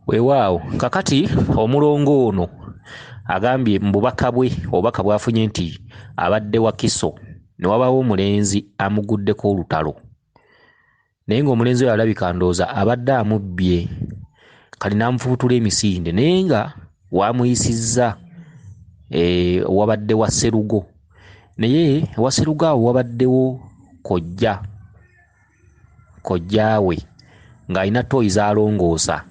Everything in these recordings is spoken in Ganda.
Weewaawo kakati omulongo ono agambye mu bubaka bwe obubaka bwafunye nti abadde Wakiso ne wabaawo omulenzi amuguddeko olutalo naye ng'omulenzi oyo alabika ndowooza abadde amubbye kali n'amufuutula emisinde naye nga wamuyisizza wabadde wa Sserugo naye wa Sserugo awo wabaddewo kojja we ng'alina Tooyi z'alongoosa.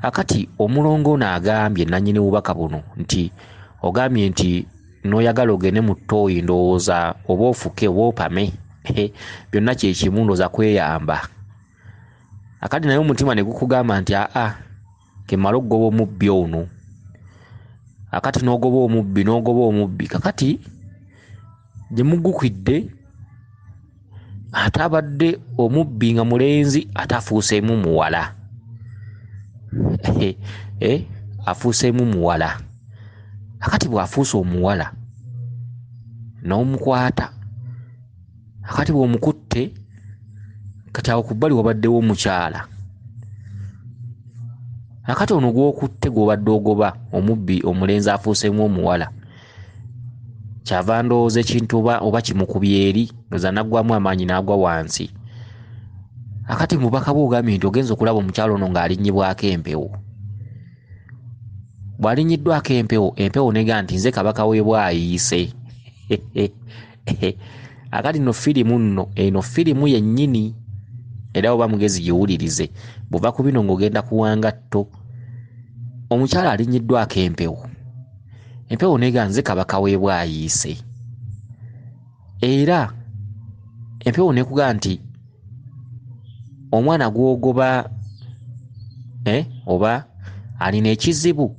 Akati omulongo ono agambye nannyini bubaka buno nti ogambye nti n'oyagala ogende mu Tooyi ndowooza oba ofuke oba opame byonna kye kimu ndowooza kweyamba. Akati naye omutima ne gukugamba nti kemala okugoba omubbi ono. Akati n'ogoba omubbi kakati gye muggukidde ate abadde omubbi nga mulenzi ate afuuseemu muwala. Afuuseemu muwala. Akati bw'afuuse omuwala n'omukwata akati bw'omukutte kati awo ku bbali wabaddewo omukyala. Akati ono gw'okutte gw'obadde ogoba omubbi omulenzi afuuseemu omuwala kyava ndowooza ekintu oba kimukubye eri ndowooza naggwamu amaanyi n'agwa wansi. Akati mubaka bwe ogambye nti ogenza okulaba omukyala ono ng'alinnyibwako empewo. Bw'alinnyiddwako empewo nega nti nze kabaka we bwayiise. Akati no firimu nno eno firimu yennyini era oba mugezi giwulirize bw'ova ku bino ng'ogenda kuwanga tto. Omukyala alinnyiddwako empewo nega nze kabaka we bwayiise era empewo nekugamba nti omwana gw'ogoba oba alina ekizibu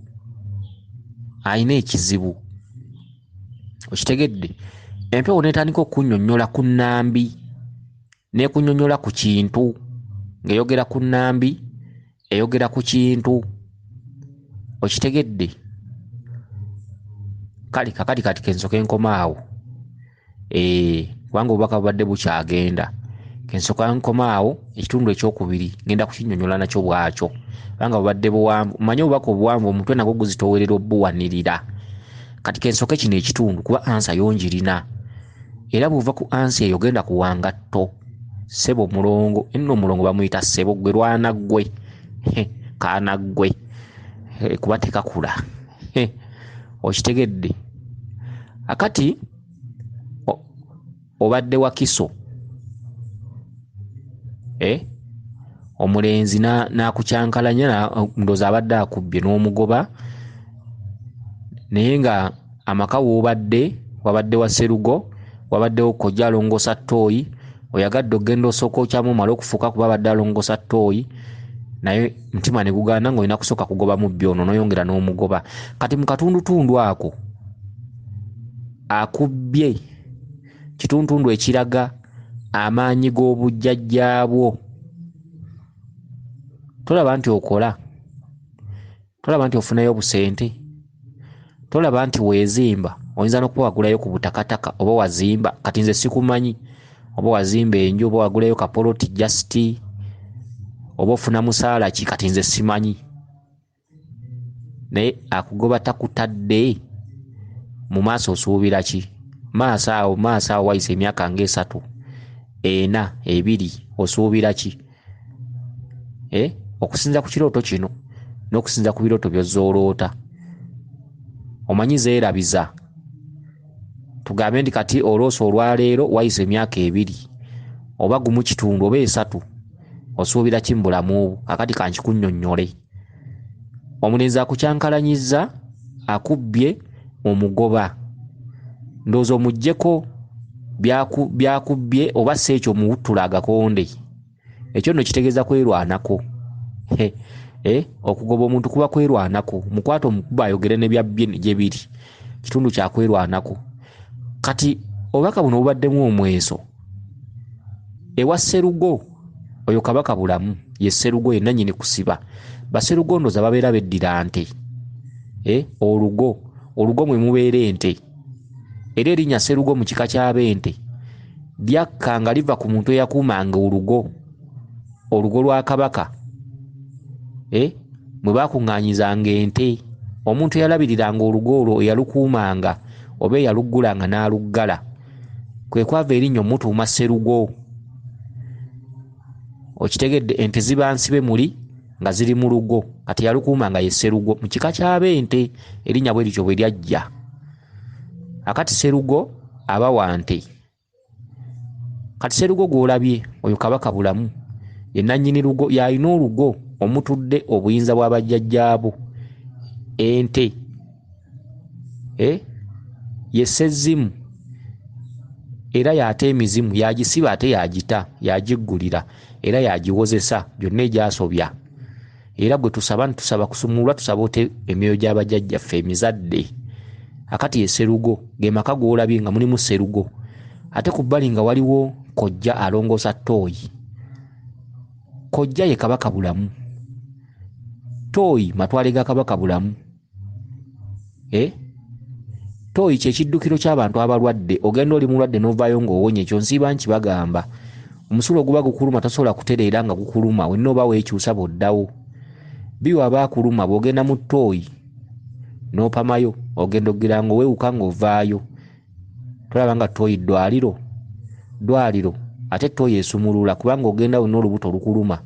okitegedde. Empewo netandika okunnyonnyola ku nnambi nekunnyonnyola ku kintu ng'eyogera ku nnambi eyogera ku kintu okitegedde. Kale kakati kati kensoke nkoma awo kubanga obubaka bubadde bukyagenda. Kensoka nkoma awo ekitundu ekyokubiri ngenda kukinnyonnyola nakyo bwakyo kubanga bubadde buwanvu. Manye obubaka obuwanvu omutwe nagwo guzitoowerera obbuwanirira. Kati kensoke kino ekitundu kuba ansa yongirina era bw'ova ku ansi eyo genda kuwanga tto. Ssebo mulongo enno omulongo bamuyita ssebo gwe lwana ggwe kaana ggwe kuba tekakula okitegedde. Akati obadde Wakiso omulenzi n'akukyankalanya ndowooza abadde akubbye n'omugoba naye nga amaka wabadde wa Sserugo wabaddewo kojja alongoosa Tooyi oyagadde ogenda osooka okyamu omala okufuuka kuba abadde alongoosa Tooyi naye mutima ne guganda ng'olina kusooka kugoba mubbi ono n'oyongera n'omugoba. Kati mu katundutundu ako akubbye kituntundu ekiraga amaanyi g'obujjajjaabwo. Tolaba nti okola, tolaba nti ofunayo obusente, tolaba nti weezimba oyinza n'okuba wagulayo ku butakataka oba wazimba kati nze sikumanyi oba wazimba enju oba wagulayo kapoloti jasiti oba ofuna musaala ki kati nze simanyi. Naye akugoba takutadde mu maaso osuubira ki? Maaso awo wayise emyaka nga 3, 4, 2 osuubira ki? Okusinza ku kirooto kino n'okusinza ku birooto by'ozzooloota omanyi zeerabiza. Tugambe nti kati olwoosa olwaleero wayise emyaka 2 oba gumu kitundu oba 3 osuubira ki mu bulamu obwo? Akati kankikunnyonnyole. Omulenzi akukyankalanyizza akubbye omugoba ndowooza omuggyeko byakubbye oba si ekyo muwuttula agakonde. Ekyo nno kitegeeza kwerwanako. Okugoba omuntu kuba kwerwanako. Mukwata omukuba ayogere ne byabbye gye biri kitundu kya kwerwanako. Kati obubaka buno bubaddemu omweso ewa Sserugo oyo kabaka bulamu ye Sserugo yenna nnyini kusiba. Basserugo ndowooza babeera beddira nte olugo mwe mubeera ente era erinnya Sserugo mu kika ky'ab'ente lyakka nga liva ku muntu eyakuumanga olugo lwa kabaka mwe bakuŋŋaanyizanga ente, omuntu eyalabiriranga olugo olwo eyalukuumanga oba eyaluggulanga n'aluggala kwe kwava erinnya omutuuma Sserugo. Okitegedde, ente ziba nsibe muli nga ziri mu lugo, kati yalukuumanga ye Sserugo. Mu kika ky'ab'ente erinnya bwe lityo bwe lyajja. Akati Sserugo aba wa nte. Kati Sserugo gw'olabye oyo Kabaka bulamu, ye nannyini lugo, y'alina olugo omutudde obuyinza bwa bajjajjaabo. Ente ye Ssezimu, era y'ate emizimu yagisiba ate yagita, yagiggulira era yagiwozesa gyonna egyasobya. Era gwe tusaba kusumulwa, tusaba ote emyoyo gy'abajjajjaffe emizadde. Akati ye Sserugo, ge maka gw'olabye nga mulimu Sserugo. Ate ku bbali nga waliwo kojja alongoosa Tooyi. Kojja ye Kabaka bulamu, Tooyi matwale ga Kabaka bulamu. Tooyi kye kiddukiro ky'abantu abalwadde. Ogenda oli mulwadde n'ovaayo ng'owonye, ekyo nsiiba nkibagamba. Omusulo guba gukuluma tasobola kutereera nga gukuluma, wenna oba weekyusa bw'oddawo. Biwa abaakuluma bw'ogenda mu Tooyi n'opamayo, ogenda ogira nga oweewuka ng'ovaayo. Tolaba nga Tooyi ddwaliro, ate Tooyi esumulula, kubanga ogenda wonna olubuto lukuluma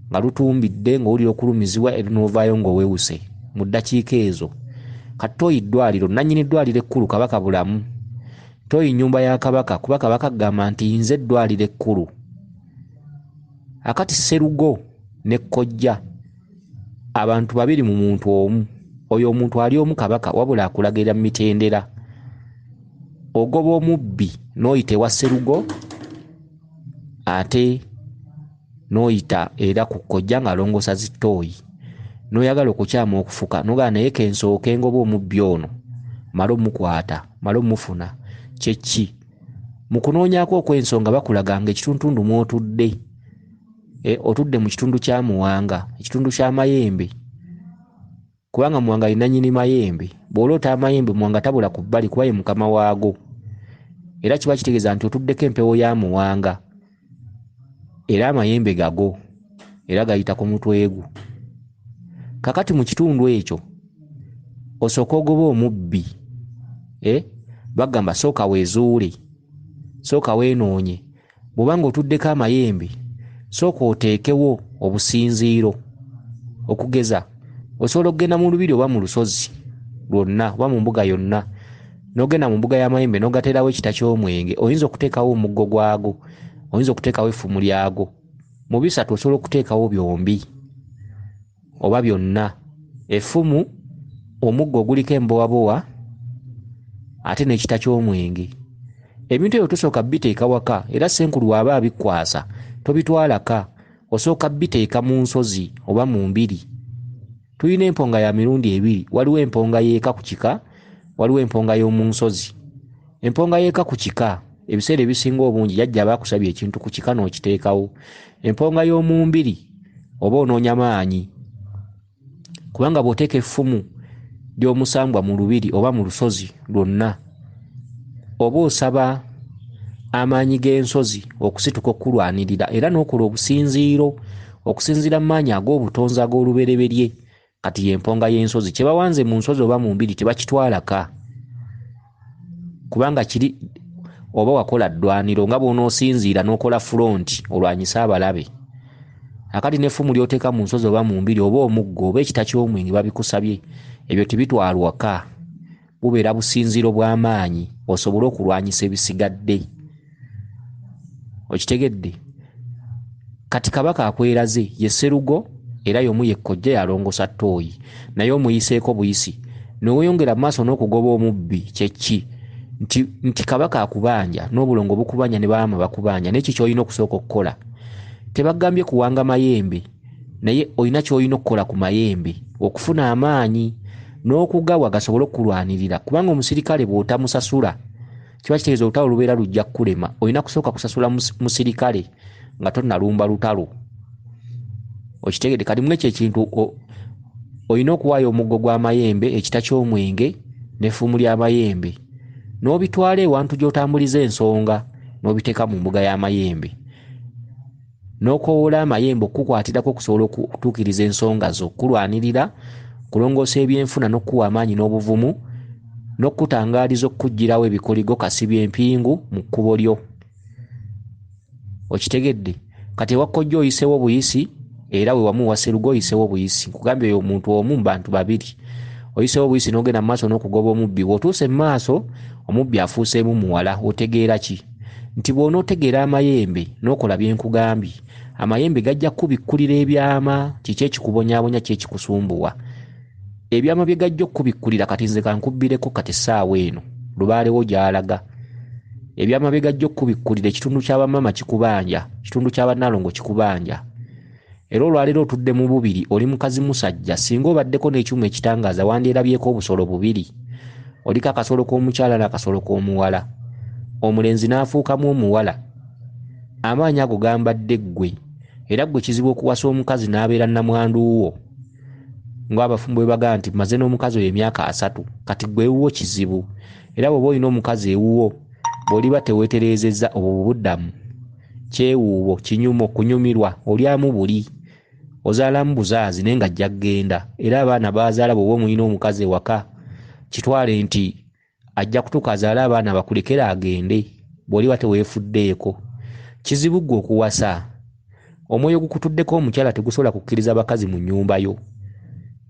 nga lutumbidde ng'owulira okulumizibwa n'ovaayo ng'oweewuse mu ddakiika ezo. Kati Tooyi ddwaliro, nannyini ddwaliro ekkulu Kabaka bulamu. Tooyi nnyumba ya Kabaka, kuba Kabaka agamba nti nze ddwaliro ekkulu. Akati Sserugo ne Kojja abantu babiri mu muntu omu. Oyo omuntu ali omu Kabaka, wabula akulagirira mu mitendera. Ogoba omubbi n'oyita ewa Sserugo, ate n'oyita era ku Kojja ng'alongoosa zi Tooyi. N'oyagala okukyama okufuka n'ogala naye kensooke ngoba omubbi ono mala omukwata, mala omufuna. Kyeki mu kunoonyaako okw'ensonga bakulaganga ekitundu mw'otudde. Otudde mu kitundu kya Muwanga, ekitundu ky'amayembe, kubanga Muwanga alina nnyini mayembe. Bw'oloota amayembe Muwanga tabula ku bbali kuba ye mukama waago. Era kiba kitegeeza nti otuddeko empewo ya Muwanga, era amayembe gago, era gayita ku mutwe gwo. Kakati mu kitundu ekyo osooka ogoba omubbi. Bagamba sooka weezuule, sooka weenoonye. Bw'obanga otuddeko amayembe sooka oteekewo obusinziiro. Okugeza, osobola okugenda mu lubiri oba mu lusozi lwonna oba mu mbuga yonna, n'ogenda mu mbuga y'amayembe n'ogateerawo ekita ky'omwenge. Oyinza okuteekawo omuggo gwago, oyinza okuteekawo effumu lyago. Mu bisatu osobola okuteekawo byombi oba byonna. Effumu, omuggo oguliko embowabowa, ate n'ekita ky'omwenge. Ebintu ebyo tusooka biteeka waka, era Ssenkulu waba abikwasa tobitwalaka. Osooka biteeka mu nsozi oba mu mbiri. Tulina emponga ya mirundi ebiri. Waliwo emponga y'eka ku kika, waliwo emponga y'omu nsozi. Emponga y'eka ku kika ebiseera ebisinga obungi jjajja aba akusabye ekintu ku kika n'okiteekawo. Emponga y'omu mbiri oba onoonya maanyi, kubanga bw'oteeka effumu ly'omusambwa mu lubiri oba mu lusozi lwonna, oba osaba amaanyi g'ensozi okusituka okulwanirira, era n'okola obusinziiro okusinziira mu maanyi ag'obutonzi ag'olubereberye. Kati y'emponga y'ensozi. Kye bawanze mu nsozi oba mu mbiri tebakitwalaka, kubanga kiri oba wakola ddwaniro nga bw'onoosinziira n'okola front olwanyisa abalabe. Akati n'effumu ly'oteeka mu nsozi oba mu mbiri oba omuggo oba ekita ky'omwenge babikusabye, ebyo tebitwalwaka. Bubeera businziiro bw'amaanyi osobole okulwanyisa ebisigadde. Okitegedde? Kati Kabaka akweraze ye Sserugo, era y'omu ye Kojja yalongoosa Tooyi, naye omuyiseeko buyisi n'oweyongera mu maaso n'okugoba omubbi. Kyeki nti Kabaka akubanja n'obulongo bukubanja ne baama bakubanja, n'ekyo ky'olina okusooka okukola. Tebagambye kuwanga mayembe, naye olina ky'olina okukola ku mayembe okufuna amaanyi n'okugawa gasobole okulwanirira, kubanga omusirikale bw'otamusasula kiba kitegeeza olutalo lubeera lujja kukulema. Olina kusooka kusasula musirikale nga tonnalumba lutalo. Okitegedde? Kati mu ekyo ekintu olina okuwaayo omuggo gw'amayembe, ekita ky'omwenge n'effumu ly'amayembe, n'obitwala ewantu gy'otambuliza ensonga, n'obiteeka mu mbuga y'amayembe, n'okoola amayembe okukwatirako okusobola okutuukiriza ensonga zo, kulwanirira kulongoosa ebyenfuna n'okuwa amaanyi n'obuvumu n'okutangaaliza okukuggyirawo ebikoligo kasibya empingu mu kkubo lyo. Okitegedde? Kati ewa kojja oyiseewo buyisi era we wamu wa Sserugo oyiseewo buyisi. Nkugambye oyo omuntu omu mu bantu babiri. Oyiseewo buyisi n'ogenda mu maaso n'okugoba omubbi. Bw'otuuse mu maaso omubbi afuuseemu muwala. Otegeera ki? Nti bw'onootegeera amayembe n'okola bye nkugambye, amayembe gajja kubikkulira ebyama. Kiki ekikubonyaabonya, ki ekikusumbuwa? Ebyama bye gajja okubikkulira kati nze kankubbireko kati essaawa eno lubaalewo gy'alaga. Ebyama bye gajja okubikkulira ekitundu ky'abamama kikubanja, ekitundu ky'abannalongo kikubanja. Era olwaleero otudde mu bubiri, oli mukazi musajja, singa obaddeko n'ekyuma ekitangaaza wandyerabyeko obusolo bubiri. Oliko akasolo k'omukyala n'akasolo k'omuwala. Omulenzi n'afuukamu omuwala. Amaanyi ago gambadde ggwe, era ggwe kizibu okuwasa omukazi n'abeera nnamwandu wo. Ng'abafumbo bwe bagamba nti maze n'omukazi oyo emyaka 3, kati ggwe ewuwo kizibu. Era bw'oba olina omukazi ewuwo, bw'oliba teweetereezezza obwo buddamu. Kyewuuwo, kinyumo, kunyumirwa, olyamu buli. Ozaalamu buzaazi naye nga ajja kgenda. Era abaana baazaala bw'oba omulina omukazi ewaka, kitwale nti ajja kutuuka azaale abaana bakulekera agende, bw'oliba teweefuddeeko. Kizibu ggwe okuwasa. Omwoyo gukutuddeko omukyala tegusobola kukkiriza bakazi mu nnyumba yo.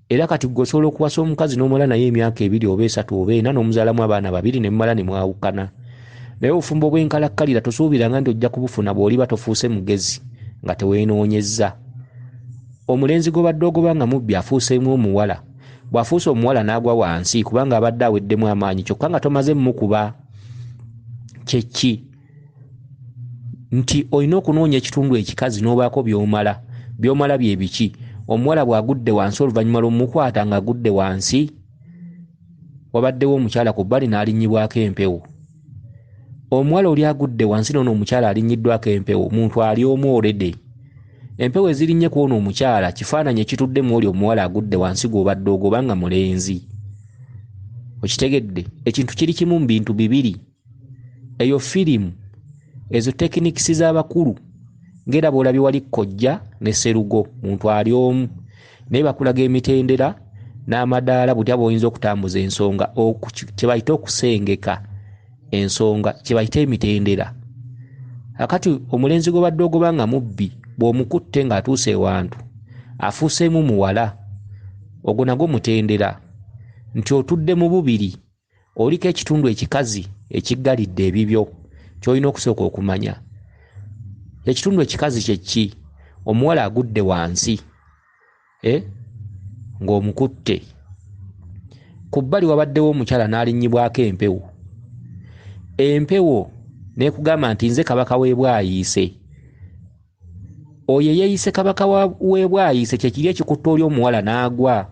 Era kati ggwe osobola okuwasa omukazi n'omala naye emyaka 2 oba 3 oba 4 n'omuzaalamu abaana 2 ne mmala ne mwawukana. Naye obufumbo bw'enkalakkalira tosuubiranga nti ojja kubufuna bw'oliba tofuuse mugezi nga tewenoonyezza. Omulenzi gw'obadde ogoba nga mubbi afuuseemu omuwala. Bw'afuuse omuwala n'agwa wansi kubanga abadde aweddemu amaanyi kyokka nga tomaze mmukuba. Kyeki? Nti olina okunoonya ekitundu ekikazi n'obaako by'omala. By'omala bye biki? Omuwala bw'agudde wansi oluvannyuma lw'omukwata nga agudde wansi, wabaddewo omukyala ku bbali n'alinnyibwako empewo. Omuwala oli agudde wansi n'ono omukyala alinnyiddwako empewo, muntu ali omu olede. Empewo ezirinnye ku ono omukyala kifaananyi ekituddemu oli omuwala agudde wansi gw'obadde ogoba nga mulenzi. Okitegedde? Ekintu kiri kimu mu bintu bibiri. Eyo firimu, ezo tekinikisi z'abakulu, ng'era bw'olabye wali kojja ne Sserugo, muntu ali omu. Naye bakulaga emitendera n'amadaala butya bw'oyinza okutambuza ensonga, kye bayita okusengeka ensonga, kye bayita emitendera. Akati omulenzi gw'obadde ogoba nga mubbi bw'omukutte ng'atuuse ewantu afuuseemu muwala, ogwo nagwo mutendera. Nti otudde mu bubiri, oliko ekitundu ekikazi ekiggalidde ebibyo ky'olina okusooka okumanya. Ekitundu ekikazi kye ki? Omuwala agudde wansi ng'omukutte. Ku bbali wabaddewo omukyala n'alinnyibwako empewo. Empewo n'ekugamba nti nze kabaka w'e Bwayiise. Oyo yeeyise kabaka w'e Bwayiise kye kiri ekikutta oli omuwala n'agwa.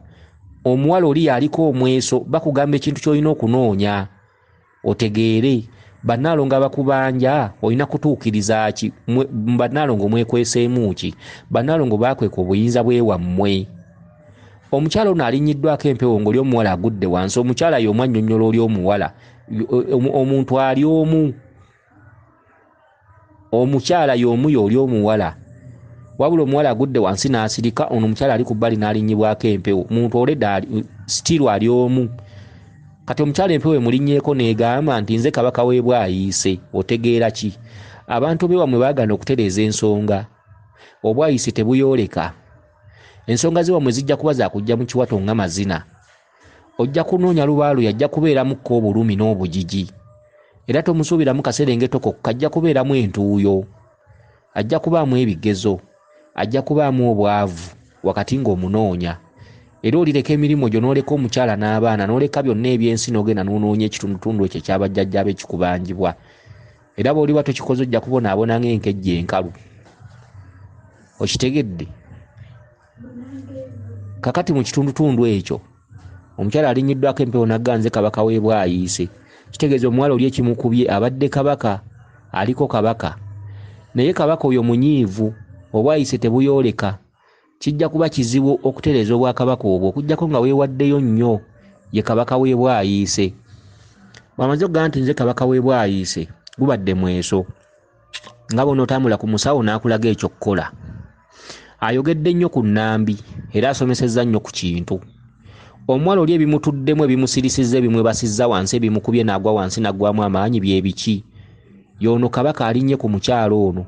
Omuwala oli yaliko omweso, bakugamba ekintu ky'olina okunoonya. Otegeere, bannaalongo abakubanja olina kutuukiriza ki? Bannaalongo mwekweseemu ki? Bannaalongo baakweka obuyinza bwewammwe. Omukyala ono alinnyiddwako empewo ng'oli omuwala agudde wansi. Omukyala y'omu annyonnyola oli omuwala. Omuntu ali omu. Omukyala y'omu y'oli omuwala. Wabula omuwala agudde wansi n'asirika, ono omukyala ali ku bbali n'alinnyibwako empewo. Muntu oleda sitiru ali omu. Kati omukyala empewo emulinnyeeko n'egamba nti nze kabaka w'e Bwayiise. Otegeera ki? Abantu b'ewammwe baagana okutereeza ensonga. Obwayiise tebuyooleka. Ensonga z'ewammwe zijja kuba za kujja mu kiwato nga mazina. Ojja kunoonya lubaalu yajja kubeeramukko obulumi n'obujiji. Era tomusuubiramu kaserengeto kokka, ajja kubeeramu entuuyo. Ajja kubaamu ebigezo. Ajja kubaamu obwavu wakati ng'omunoonya. Era olireka emirimu gyo n'oleka omukyala n'abaana n'oleka byonna ebyensi n'ogenda n'onoonya ekitundutundu ekyo ekyabajjajja b'ekikubanjibwa. Era bw'oliba tokikoze ojja kubonaabona ng'enkejje enkalu. Okitegedde? Kakati mu kitundutundu ekyo omukyala alinnyiddwako empewo n'agamba nze kabaka w'e Bwayiise. Kitegeeza omuwala oli ekimukubye abadde kabaka, aliko kabaka. Naye kabaka oyo munyiivu, Obwayiise tebuyooleka. Kijja kuba kizibu okutereeza obwakabaka obwo okuggyako nga weewaddeyo nnyo ye kabaka w'e Bwayiise. Bw'amaze okugamba nti nze kabaka w'e Bwayiise, gubadde mweso. nga bw'onootambula ku musawo n'akulaga ekyo kkola. Ayogedde nnyo ku nnambi era asomesezza nnyo ku kintu. Omuwala oli ebimutuddemu ebimusirisizza ebimwebasizza wansi ebimukubye n'agwa wansi n'aggwamu amaanyi bye biki? Y'ono Kabaka alinnye ku mukyalo ono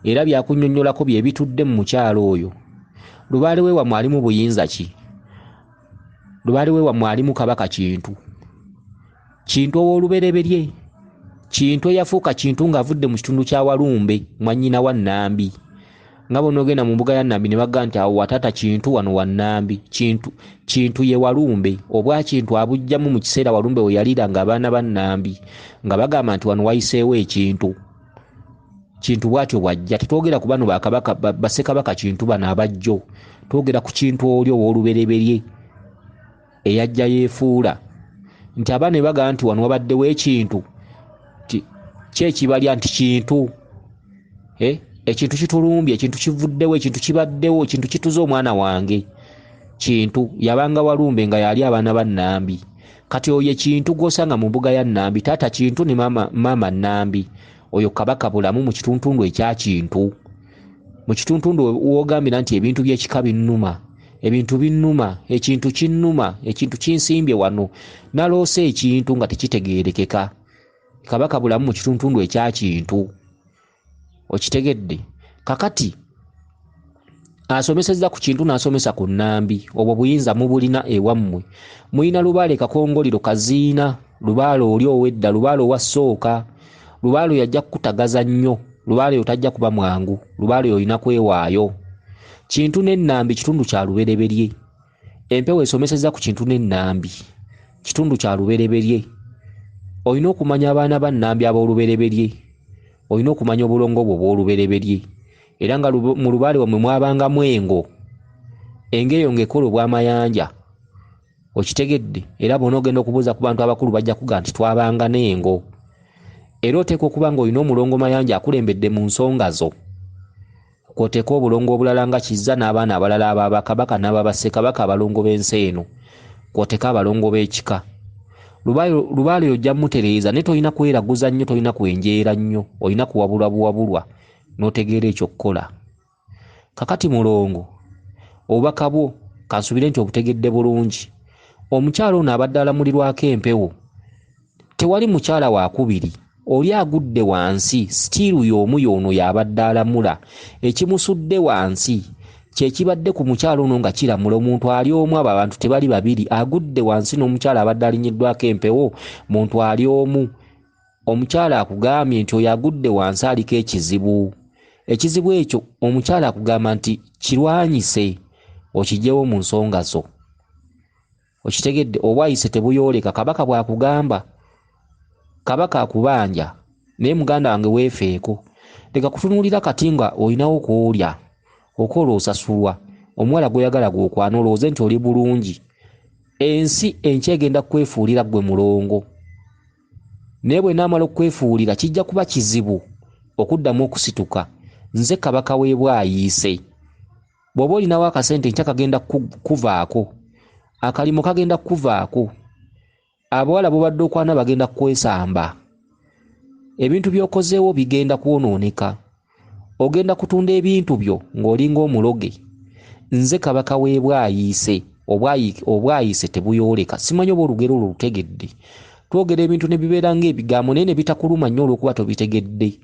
era byakunnyonnyolako bye bitudde mu mukyalo oyo. Lubaale we wammwe alimu buyinza ki? Lubaale we wammwe alimu Kabaka Kintu. Kintu ow'olubereberye. Kintu eyafuuka Kintu ng'avudde mu kitundu kya Walumbe mwannyina wa Nnambi. Nga bw'onoogenda mu mbuga ya Nnambi ne bagamba nti awo watata Kintu wano wa Nnambi. Kintu ye Walumbe. Obwa Kintu abuggyamu mu kiseera Walumbe we yaliranga abaana ba Nnambi nga bagamba nti wano wayiseewo ekintu. Kintu bw'atyo bw'ajja. Tetwogera ku bano bakabaka bassekabaka Kintu bano abajjo. Twogera ku Kintu oli ow'olubereberye eyajja yeefuula nti abaana ne bagamba nti wano wabaddewo ekintu. Kyekibalya nti Kintu. Ekintu kitulumbye, ekintu kivuddewo, ekintu kibaddewo, ekintu kituze omwana wange. Kintu yabanga Walumbe nga yali abaana ba Nnambi. Kati oyo Kintu gw'osanga mu mbuga ya Nnambi, taata Kintu ne maama Nnambi. Oyo Kabaka bulamu mu kituntundu ekya Kintu. Mu kituntundu w'ogambira nti ebintu by'ekika binnuma, ebintu binnuma, ekintu kinnuma, ekintu kinsimbye wano, naloose ekintu nga tekitegeerekeka. Kabaka bulamu mu kituntundu ekya Kintu. Okitegedde? Kakati asomesezza ku Kintu n'asomesa ku Nnambi. Obwo buyinza mubulina ewammwe. Mulina Lubaale Kakongoliro Kaziina, Lubaale oli ow'edda, Lubaale owa Ssooka. Lubaale yajja kukutagaza nnyo. Lubaale otajja kuba mwangu. Lubaale olina kwewaayo. Kintu ne Nnambi kitundu kya lubereberye. Empewo esomesezza ku Kintu ne Nnambi. Kitundu kya lubereberye. Olina okumanya abaana ba Nnambi ab'olubereberye. Olina okumanya obulongo bwo obw'olubereberye. Era nga mu Lubaale wammwe mwabangamu engo. Engo eyo ng'ekola obw'amayanja. Okitegedde? Era bw'onoogenda okubuuza ku bantu abakulu bajja kuga nti twabanga n'engo. Era oteeka okuba ng'olina omulongo mayanja akulembedde mu nsonga zo. Kw'oteeka obulongo obulala nga Kizza n'abaana abalala ab'Abakabaka n'ababassekabaka abalongo b'ensi eno. Kw'oteeka abalongo b'ekika. Lubaale ojja mutereeza ne tolina kweraguza nnyo, tolina kwenjeera nnyo, olina kuwabulwa buwabulwa n'otegeera ekyo kkola. Kakati mulongo, obubaka bwo kansubire nti obutegedde bulungi. Omukyala ono abadde alamulirwako empewo. Tewali mukyala wakubiri. Oli agudde wansi, sitiiru y'omu y'ono y'abadde alamula. Ekimusudde wansi kye kibadde ku mukyala ono nga kiramula. Omuntu ali omu, abo abantu tebali babiri. Agudde wansi n'omukyala abadde alinyiddwako empewo, muntu ali omu. Omukyala akugambye nti oyo agudde wansi aliko ekizibu. Ekizibu ekyo omukyala akugamba nti kirwanyise, okigyewo mu nsonga zo. Okitegedde? Obwayise tebuyooleka. Kabaka bw'akugamba, Kabaka akubanja, naye muganda wange weefeeko. Leka kutunuulira kati nga olinawo kw'olya, okola osasulwa, omuwala gw'oyagala gw'okwana olowooze nti oli bulungi. Ensi enkya egenda kwefuulira gwe mulongo. Naye bwe naamala okwefuulira kijja kuba kizibu okuddamu okusituka. Nze Kabaka w'e Bwayiise. Bw'oba olinawo akasente nkya kagenda kuvaako, akalimo kagenda kuvaako, abawala bobadde okwana bagenda kwesamba, ebintu by'okozeewo bigenda kwonooneka, ogenda kutunda ebintu byo ng'olinga omuloge. Nze Kabaka w'e Bwayiise. Obwayiise tebuyooleka. Simanyi oba olugero olwo lutegedde. Twogera ebintu ne bibeera ng'ebigambo naye ne bitakuluma nnyo olw'okuba tobitegedde.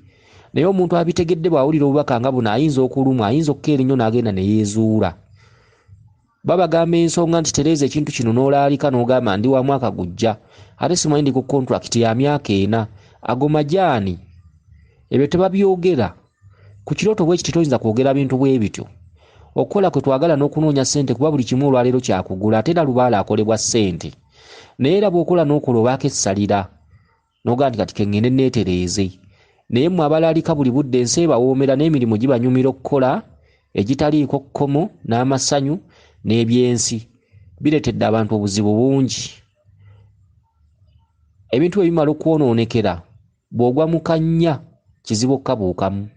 Naye omuntu abitegedde bw'awulira obubaka nga buno ayinza okulumwa, ayinza okukeera ennyo n'agenda ne yeezuula. Babagamba ensonga nti tereeza ekintu kino n'olaalika n'ogamba ndi wa mwaka gujja, ate simanyi ndi ku contract ya myaka 4. Ago majaani. Ebyo tebabyogera. Ku kirooto bwe kiti toyinza kwogera bintu bwe bityo. Okukola kwe twagala n'okunoonya ssente kuba buli kimu olwaleero kyakugula, ate era Lubaale akolebwa ssente. Naye era bw'okola n'okola obaako essalira n'ogaa nti kati kengende neetereeze. Naye mmwe abalaalika buli budde ensi ebawoomera n'emirimu gibanyumira okukola egitaliiko kkomo n'amasanyu n'ebyensi. Bireetedde abantu obuzibu bungi. Ebintu bwe bimala okwonoonekera, bw'ogwa mu kannya kizibu okkabuukamu.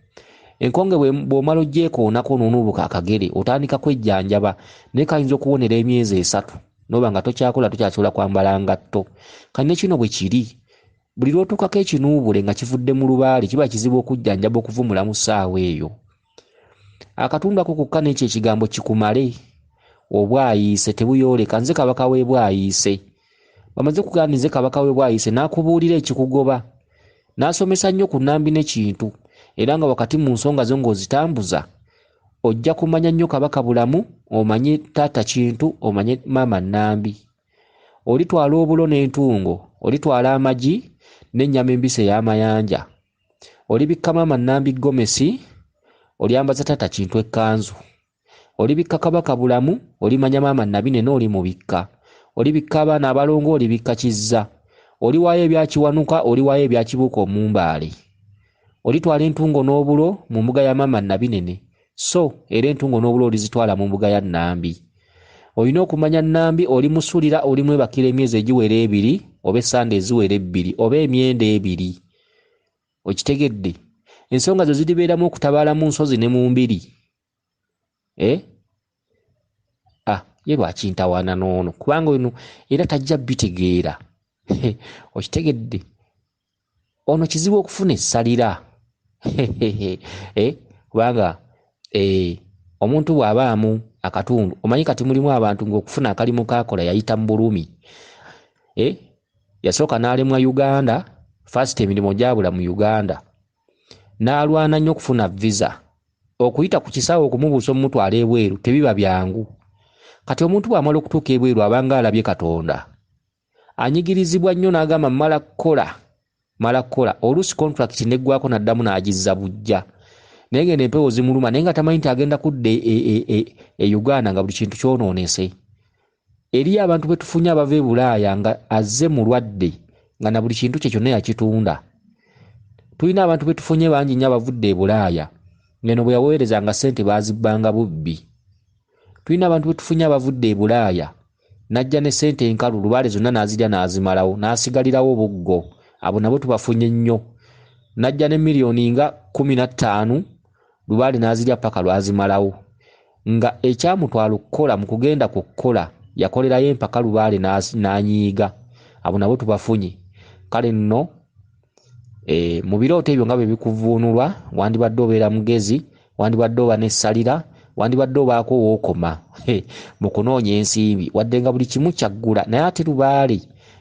Enkonge bw'omala ogyekoonako n'onuubuka akagere, otandika kwejjanjaba, naye kayinza okuwonera emyezi 3 n'oba nga tokyakola, tokyasobola kwambala ngatto. Kati ne kino bwe kiri, buli lwotuukako ekinuubule nga kivudde mu lubaale kiba kizibu okujjanjaba okuvumula mu ssaawa eyo. Akatundu ako kokka n'ekyo ekigambo kikumale. Obwayiise tebuyooleka, nze kabaka we bwayiise. Bamaze kugamba nze kabaka we bwayiise n'akubuulira ekikugoba. N'asomesa nnyo ku nnambi n'ekintu, era nga wakati mu nsonga zo ng'ozitambuza ojja kumanya nnyo kabaka bulamu, omanye taata kintu, omanye maama nnambi. Olitwala obulo n'entungo, olitwala amagi n'ennyama embisi ey'amayanja. Olibikka maama nnambi gomesi, olyambaza taata kintu ekkanzu. Olibikka kabaka bulamu, olimanya maama nnabinene olimubikka. Olibikka abaana abalongo, olibikka kizza. Oliwaayo ebyakiwanuka, oliwaayo ebyakibuuka omumbaale. Olitwala entungo n'obulo mu mbuga ya maama nnabinene, so era entungo n'obulo olizitwala mu mbuga ya nnambi. Olina okumanya nnambi olimusulira, olimwebakira emyezi egiwera 2 oba essande eziwera 2 oba emyenda 2. Okitegedde? Ensonga zo ziribeeramu okutabaala mu nsozi ne mu mbiri. Ye lwakintawaana n'ono kubanga ono era tajja bitegeera. Okitegedde? Ono kizibu okufuna essalira. Kubanga omuntu bw'abaamu akatundu, omanyi kati mulimu abantu ng'okufuna akalimu kakola yayita mu bulumi. Yasooka n'alemwa Uganda, first emirimu gyabula mu Uganda. N'alwana nnyo okufuna visa. Okuyita ku kisaawe okumubuusa omumutwala ebweru tebiba byangu. Kati omuntu bw'amala okutuuka ebweru abanga alabye Katonda. Anyigirizibwa nnyo n'agamba mala kukola. Oluusi contract neggwako n'addamu n'agizza bujja. Naye ng'eno empewo zimuluma naye nga tamanyi nti agenda kudda e Uganda nga buli kintu kyonoonese. Eriyo abantu be tufunye abava e Bulaaya nga azze mulwadde nga na buli kintu kye kyonna yakitunda. Tulina abantu be tufunye bangi nnyo abavudde e Bulaaya ng'eno bwe yaweerezanga ssente baazibbanga bubbi. Tulina abantu be tufunye abavudde e Bulaaya najja ne ssente enkalu lubaale zonna n'azirya n'azimalawo n'asigalirawo buggo. Abo nabo tubafunye nnyo. Najja ne miliyoni nga 15 lubaale n'azirya paka lwazimalawo. Nga ekyamutwala okukola mu kugenda ku kukola yakolerayo empaka lubaale n'anyiiga. Abo nabo tubafunye. Kale nno mu birooto ebyo nga bwe bikuvuunulwa, wandibadde obeera mugezi, wandibadde oba n'essalira, wandibadde obaako wookoma mu kunoonya ensimbi, wadde nga buli kimu kyaggula. Naye ate lubaale,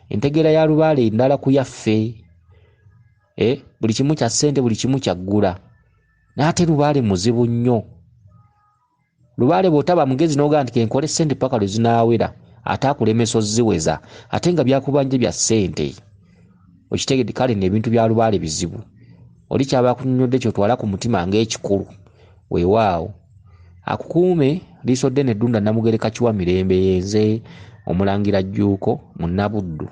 entegeera ya lubaale endala ku yaffe. Buli kimu kya ssente, buli kimu kyaggula. Naye ate lubaale muzibu nnyo. Lubaale bw'otaba mugezi n'ogamba nti kenkole ssente paka lwe zinaawera, ate akulemesa oziweza, ate nga byakubanja bya ssente. Okitegedde? Kale n'ebintu bya lubaale bizibu. Oli kyaba akunyonyodde kyotwala ku mutima ng'ekikulu. Weewaawo. Akukuume liiso ddene Ddunda Namugereka Kiwa Mirembe yenze Omulangira Jjuuko Munnabuddu.